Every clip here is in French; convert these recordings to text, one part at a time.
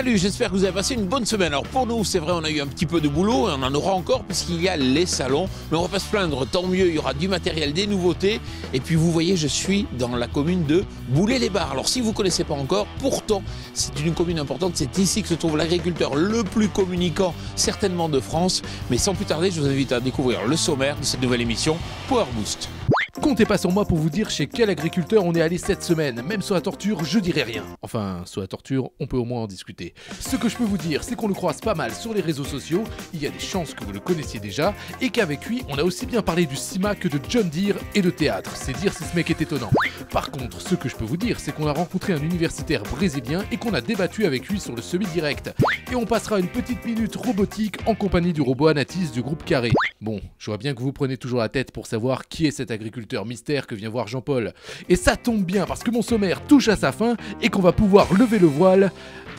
Salut, j'espère que vous avez passé une bonne semaine. Alors pour nous, c'est vrai, on a eu un petit peu de boulot et on en aura encore puisqu'il y a les salons. Mais on va pas se plaindre, tant mieux, il y aura du matériel, des nouveautés. Et puis vous voyez, je suis dans la commune de Boulay-les-Barres. Alors si vous ne connaissez pas encore, pourtant, c'est une commune importante. C'est ici que se trouve l'agriculteur le plus communicant, certainement de France. Mais sans plus tarder, je vous invite à découvrir le sommaire de cette nouvelle émission Power Boost. Comptez pas sur moi pour vous dire chez quel agriculteur on est allé cette semaine. Même sur la torture, je dirais rien. Enfin, sur la torture, on peut au moins en discuter. Ce que je peux vous dire, c'est qu'on le croise pas mal sur les réseaux sociaux. Il y a des chances que vous le connaissiez déjà. Et qu'avec lui, on a aussi bien parlé du CIMA que de John Deere et de théâtre. C'est dire si ce mec est étonnant. Par contre, ce que je peux vous dire, c'est qu'on a rencontré un universitaire brésilien et qu'on a débattu avec lui sur le semi-direct. Et on passera une petite minute robotique en compagnie du robot Anatis du groupe Carré. Bon, je vois bien que vous prenez toujours la tête pour savoir qui est cet agriculteur mystère que vient voir Jean-Paul. Et ça tombe bien parce que mon sommaire touche à sa fin et qu'on va pouvoir lever le voile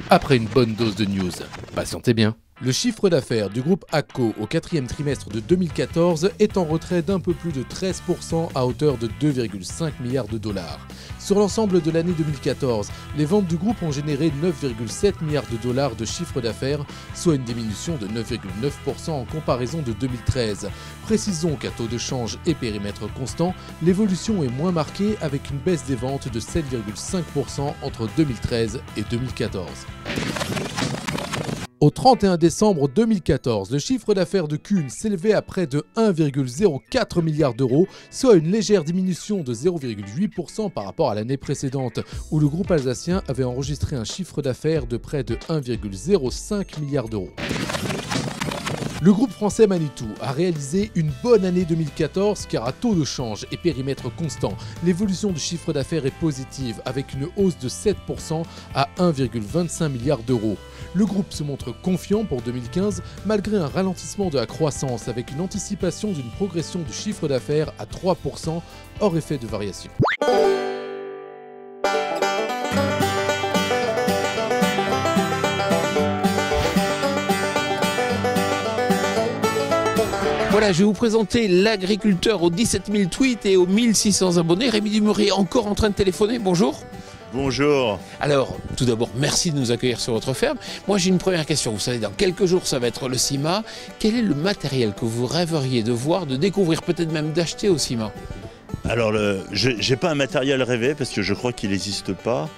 après une bonne dose de news. Patientez bien. Le chiffre d'affaires du groupe AGCO au 4e trimestre de 2014 est en retrait d'un peu plus de 13% à hauteur de 2,5 milliards de dollars. Sur l'ensemble de l'année 2014, les ventes du groupe ont généré 9,7 milliards de dollars de chiffre d'affaires, soit une diminution de 9,9% en comparaison de 2013. Précisons qu'à taux de change et périmètre constant, l'évolution est moins marquée avec une baisse des ventes de 7,5% entre 2013 et 2014. Au 31 décembre 2014, le chiffre d'affaires de Kuhn s'élevait à près de 1,04 milliard d'euros, soit une légère diminution de 0,8% par rapport à l'année précédente, où le groupe alsacien avait enregistré un chiffre d'affaires de près de 1,05 milliard d'euros. Le groupe français Manitou a réalisé une bonne année 2014 car à taux de change et périmètre constant, l'évolution du chiffre d'affaires est positive avec une hausse de 7% à 1,25 milliard d'euros. Le groupe se montre confiant pour 2015 malgré un ralentissement de la croissance avec une anticipation d'une progression du chiffre d'affaires à 3% hors effet de variation. Voilà, je vais vous présenter l'agriculteur aux 17 000 tweets et aux 1600 abonnés. Rémi Dumouriez est encore en train de téléphoner. Bonjour. Bonjour. Alors, tout d'abord, merci de nous accueillir sur votre ferme. Moi, j'ai une première question. Vous savez, dans quelques jours, ça va être le CIMA. Quel est le matériel que vous rêveriez de voir, de découvrir, peut-être même d'acheter au CIMA? Alors, j'ai pas un matériel rêvé parce que je crois qu'il n'existe pas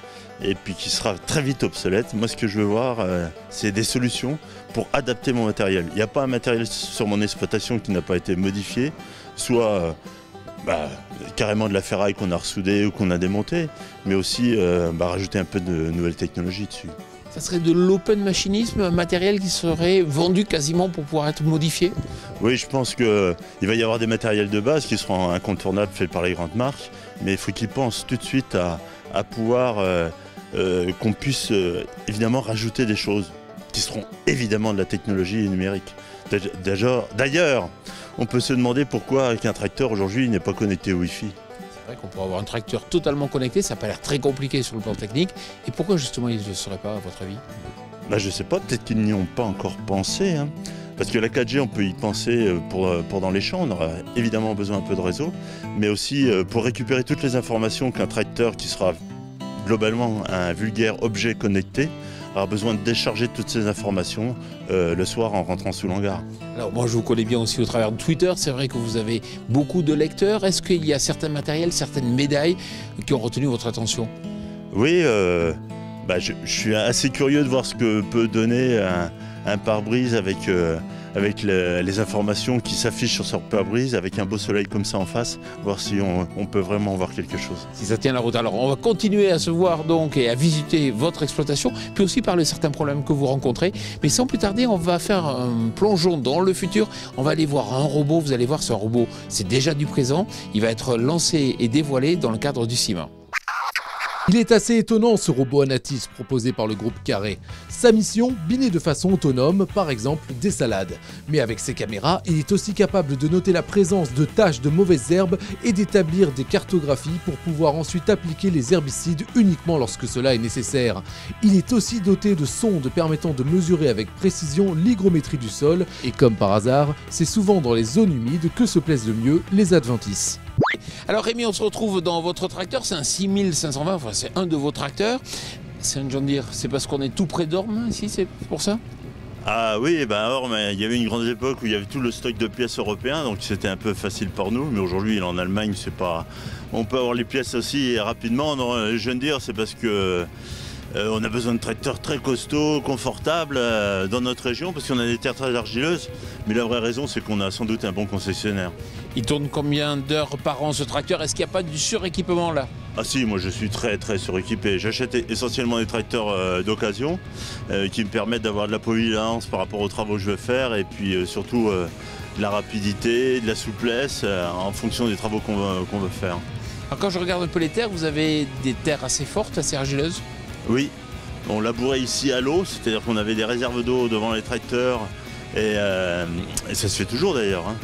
et puis qu'il sera très vite obsolète. Moi, ce que je veux voir, c'est des solutions pour adapter mon matériel. Il n'y a pas un matériel sur mon exploitation qui n'a pas été modifié, soit carrément de la ferraille qu'on a ressoudée ou qu'on a démontée, mais aussi rajouter un peu de nouvelles technologies dessus. Ça serait de l'open machinisme, un matériel qui serait vendu quasiment pour pouvoir être modifié? Oui, je pense qu'il va y avoir des matériels de base qui seront incontournables faits par les grandes marques, mais il faut qu'ils pensent tout de suite à pouvoir qu'on puisse évidemment rajouter des choses qui seront évidemment de la technologie numérique. D'ailleurs, on peut se demander pourquoi avec un tracteur aujourd'hui il n'est pas connecté au Wi-Fi. C'est vrai qu'on pourrait avoir un tracteur totalement connecté, ça n'a pas l'air très compliqué sur le plan technique. Et pourquoi justement il ne le serait pas à votre avis? Je ne sais pas, peut-être qu'ils n'y ont pas encore pensé. Parce que la 4G, on peut y penser pour dans les champs, on aura évidemment besoin un peu de réseau, mais aussi pour récupérer toutes les informations qu'un tracteur qui sera globalement un vulgaire objet connecté aura besoin de décharger toutes ces informations le soir en rentrant sous l'hangar. Alors moi je vous connais bien aussi au travers de Twitter, c'est vrai que vous avez beaucoup de lecteurs. Est-ce qu'il y a certains matériels, certaines médailles qui ont retenu votre attention? Oui, je suis assez curieux de voir ce que peut donner un pare-brise avec les informations qui s'affichent sur ce pare-brise, avec un beau soleil comme ça en face, voir si on peut vraiment voir quelque chose. Si ça tient la route. Alors on va continuer à se voir donc et à visiter votre exploitation, puis aussi parler de certains problèmes que vous rencontrez. Mais sans plus tarder, on va faire un plongeon dans le futur. On va aller voir un robot, vous allez voir, ce robot, c'est déjà du présent. Il va être lancé et dévoilé dans le cadre du CIMA. Il est assez étonnant ce robot Anatis proposé par le groupe Carré. Sa mission, biner de façon autonome, par exemple des salades. Mais avec ses caméras, il est aussi capable de noter la présence de taches de mauvaises herbes et d'établir des cartographies pour pouvoir ensuite appliquer les herbicides uniquement lorsque cela est nécessaire. Il est aussi doté de sondes permettant de mesurer avec précision l'hygrométrie du sol et comme par hasard, c'est souvent dans les zones humides que se plaisent le mieux les adventices. Alors Rémi, on se retrouve dans votre tracteur, c'est un 6520, enfin c'est un de vos tracteurs. c'est un John Deere. C'est parce qu'on est tout près d'Orme ici, c'est pour ça? Ah oui, ben Orme, il y avait une grande époque où il y avait tout le stock de pièces européen, donc c'était un peu facile pour nous. Mais aujourd'hui, en Allemagne, c'est pas. On peut avoir les pièces aussi rapidement. Non, John Deere, c'est parce que on a besoin de tracteurs très costauds, confortables dans notre région, parce qu'on a des terres très argileuses. Mais la vraie raison, c'est qu'on a sans doute un bon concessionnaire. Il tourne combien d'heures par an ce tracteur? Est-ce qu'il n'y a pas du suréquipement là? Ah si, moi je suis très suréquipé. J'achète essentiellement des tracteurs d'occasion qui me permettent d'avoir de la polyvalence par rapport aux travaux que je veux faire et puis surtout de la rapidité, de la souplesse en fonction des travaux qu'on veut faire. Alors quand je regarde un peu les terres, vous avez des terres assez fortes, assez argileuses? Oui, on labourait ici à l'eau, c'est-à-dire qu'on avait des réserves d'eau devant les tracteurs et ça se fait toujours d'ailleurs. Hein.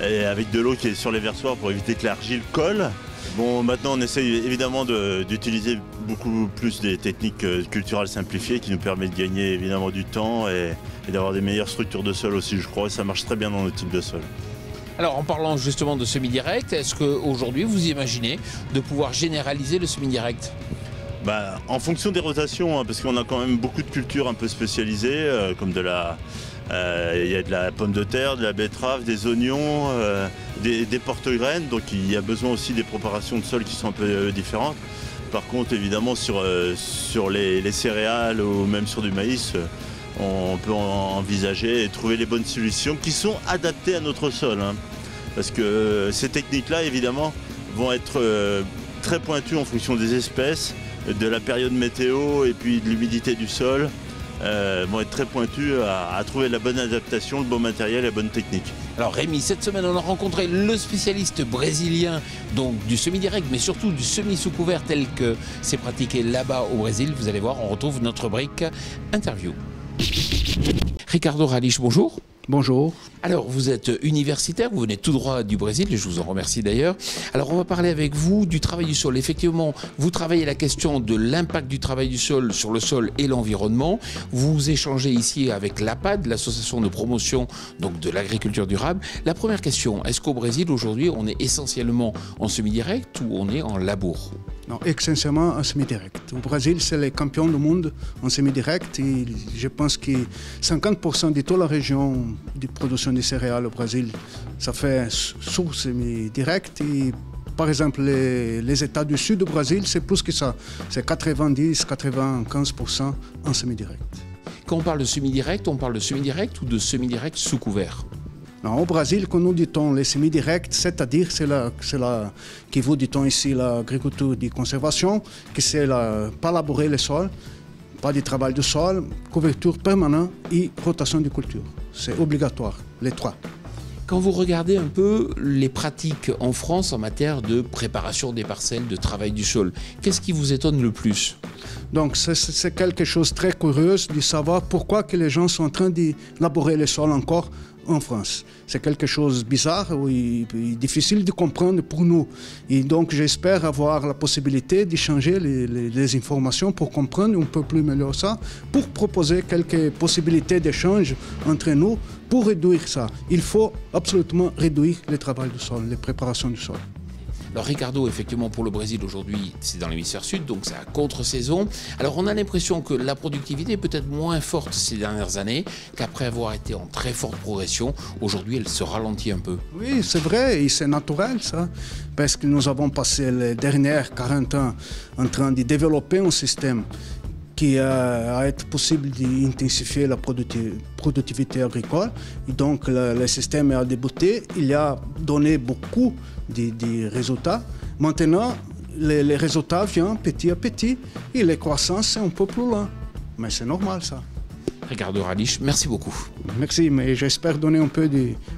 Et avec de l'eau qui est sur les versoirs pour éviter que l'argile colle. Bon, maintenant on essaye évidemment d'utiliser beaucoup plus des techniques culturales simplifiées qui nous permettent de gagner évidemment du temps et d'avoir des meilleures structures de sol aussi, je crois, et ça marche très bien dans nos types de sol. Alors en parlant justement de semi-direct, est-ce qu'aujourd'hui vous imaginez de pouvoir généraliser le semi-direct? En fonction des rotations, hein, parce qu'on a quand même beaucoup de cultures un peu spécialisées, comme il y a de la pomme de terre, de la betterave, des oignons, des porte-graines, donc il y a besoin aussi des préparations de sol qui sont un peu différentes. Par contre, évidemment, sur les céréales ou même sur du maïs, on peut envisager et trouver les bonnes solutions qui sont adaptées à notre sol. Hein, parce que ces techniques-là, évidemment, vont être très pointues en fonction des espèces, de la période météo et puis de l'humidité du sol. Vont être très pointus à trouver la bonne adaptation, le bon matériel et la bonne technique. Alors Rémi, cette semaine on a rencontré le spécialiste brésilien donc du semi-direct mais surtout du semi-sous couvert tel que c'est pratiqué là-bas au Brésil. Vous allez voir, on retrouve notre brique interview. Ricardo Ralich, bonjour. Bonjour. Alors, vous êtes universitaire, vous venez tout droit du Brésil, et je vous en remercie d'ailleurs. Alors, on va parler avec vous du travail du sol. Effectivement, vous travaillez la question de l'impact du travail du sol sur le sol et l'environnement. Vous échangez ici avec l'APAD, l'association de promotion donc, de l'agriculture durable. La première question, est-ce qu'au Brésil, aujourd'hui, on est essentiellement en semi-direct ou on est en labour? Non, essentiellement en semi-direct. Au Brésil, c'est les champions du monde en semi-direct et je pense que 50% de toute la région de production de céréales au Brésil, ça fait sous semi-direct. Et par exemple, les États du sud du Brésil, c'est plus que ça. C'est 90-95% en semi-direct. Quand on parle de semi-direct ou de semi-direct sous couvert? Non, au Brésil, quand nous dit-on les semi-directs, c'est-à-dire c'est que vous dit-on ici l'agriculture de conservation, que c'est pas labourer le sol, pas de travail du sol, couverture permanente et rotation de culture. C'est obligatoire, les trois. Quand vous regardez un peu les pratiques en France en matière de préparation des parcelles, de travail du sol, qu'est-ce qui vous étonne le plus? Donc c'est quelque chose de très curieux de savoir pourquoi que les gens sont en train de labourer le sol encore en France. C'est quelque chose de bizarre et difficile de comprendre pour nous. Et donc j'espère avoir la possibilité d'échanger les informations pour comprendre un peu plus mieux ça, pour proposer quelques possibilités d'échange entre nous pour réduire ça. Il faut absolument réduire le travail du sol, les préparations du sol. Alors Ricardo, effectivement pour le Brésil aujourd'hui, c'est dans l'hémisphère sud, donc c'est à contre-saison. Alors on a l'impression que la productivité est peut-être moins forte ces dernières années, qu'après avoir été en très forte progression, aujourd'hui elle se ralentit un peu. Oui, c'est vrai et c'est naturel ça, parce que nous avons passé les dernières 40 ans en train de développer un système qui a été possible d'intensifier la productivité agricole. Et donc le système a débuté, il a donné beaucoup de résultats. Maintenant, les résultats viennent petit à petit et la croissance est un peu plus lente. Mais c'est normal ça. Ricardo Ralich, merci beaucoup. Merci, mais j'espère donner un peu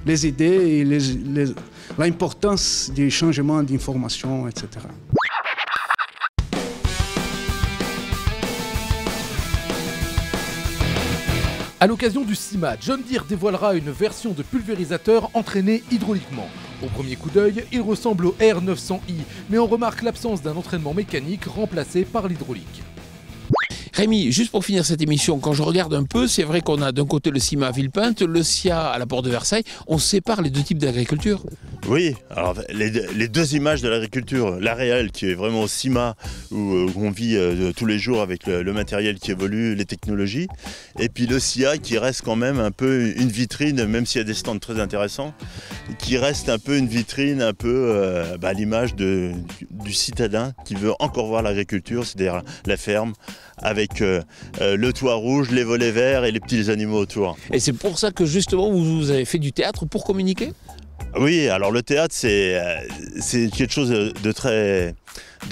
les idées et l'importance du changement d'informations, etc. À l'occasion du CIMA, John Deere dévoilera une version de pulvérisateur entraîné hydrauliquement. Au premier coup d'œil, il ressemble au R900i, mais on remarque l'absence d'un entraînement mécanique remplacé par l'hydraulique. Rémi, juste pour finir cette émission, quand je regarde un peu, c'est vrai qu'on a d'un côté le CIMA à Villepinte, le SIA à la Porte de Versailles. On sépare les deux types d'agriculture. Oui, alors les deux images de l'agriculture, la réelle qui est vraiment au CIMA où on vit tous les jours avec le matériel qui évolue, les technologies, et puis le SIA qui reste quand même un peu une vitrine, même s'il y a des stands très intéressants, qui reste un peu une vitrine, un peu à l'image du citadin qui veut encore voir l'agriculture, c'est-à-dire la ferme, avec le toit rouge, les volets verts et les petits animaux autour. Et c'est pour ça que justement vous avez fait du théâtre pour communiquer ? Oui, alors le théâtre c'est quelque chose de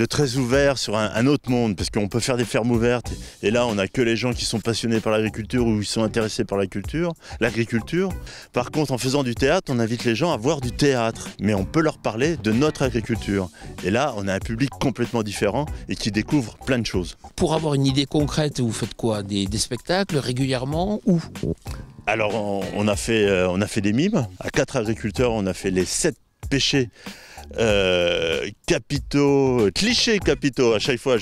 très ouvert sur un autre monde, parce qu'on peut faire des fermes ouvertes et là on n'a que les gens qui sont passionnés par l'agriculture ou qui sont intéressés par l'agriculture. Par contre, en faisant du théâtre, on invite les gens à voir du théâtre, mais on peut leur parler de notre agriculture. Et là, on a un public complètement différent et qui découvre plein de choses. Pour avoir une idée concrète, vous faites quoi ? Des spectacles régulièrement ? Où ? Alors on a fait des mimes. À 4 agriculteurs, on a fait les 7 péchés clichés capitaux à chaque fois.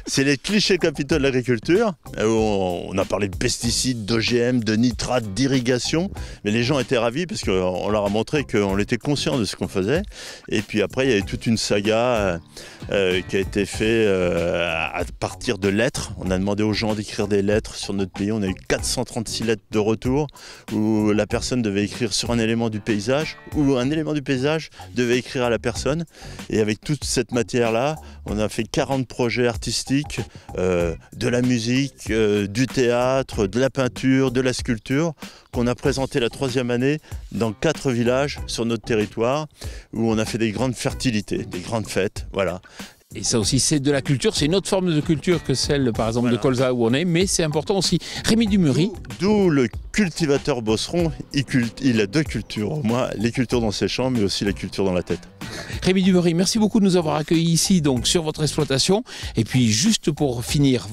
C'est les clichés capitaux de l'agriculture. On a parlé de pesticides, d'OGM, de nitrates, d'irrigation. Mais les gens étaient ravis parce qu'on leur a montré qu'on était conscient de ce qu'on faisait. Et puis après, il y avait toute une saga qui a été faite à partir de lettres. On a demandé aux gens d'écrire des lettres sur notre pays. On a eu 436 lettres de retour où la personne devait écrire sur un élément du paysage ou un élément du paysage devait écrire à la personne. Et avec toute cette matière-là, on a fait 40 projets artistiques, de la musique, du théâtre, de la peinture, de la sculpture, qu'on a présenté la 3e année dans 4 villages sur notre territoire, où on a fait des grandes fertilités, des grandes fêtes, voilà. Et ça aussi, c'est de la culture, c'est une autre forme de culture que celle, par exemple, de Colza où on est, mais c'est important aussi. Rémi Dumery. D'où le cultivateur bosseron, il a 2 cultures. Moi, les cultures dans ses champs, mais aussi la culture dans la tête. Rémi Dumery, merci beaucoup de nous avoir accueillis ici, donc sur votre exploitation. Et puis, juste pour finir,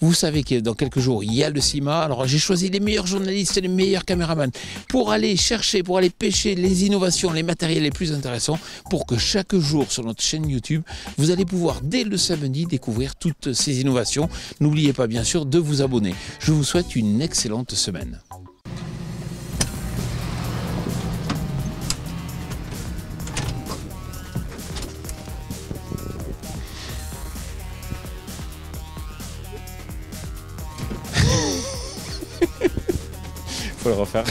vous savez que dans quelques jours, il y a le CIMA. Alors, j'ai choisi les meilleurs journalistes et les meilleurs caméramans pour aller chercher, pour aller pêcher les innovations, les matériels les plus intéressants, pour que chaque jour sur notre chaîne YouTube, vous allez pouvoir dès le samedi découvrir toutes ces innovations. N'oubliez pas bien sûr de vous abonner. Je vous souhaite une excellente semaine. Faut le refaire.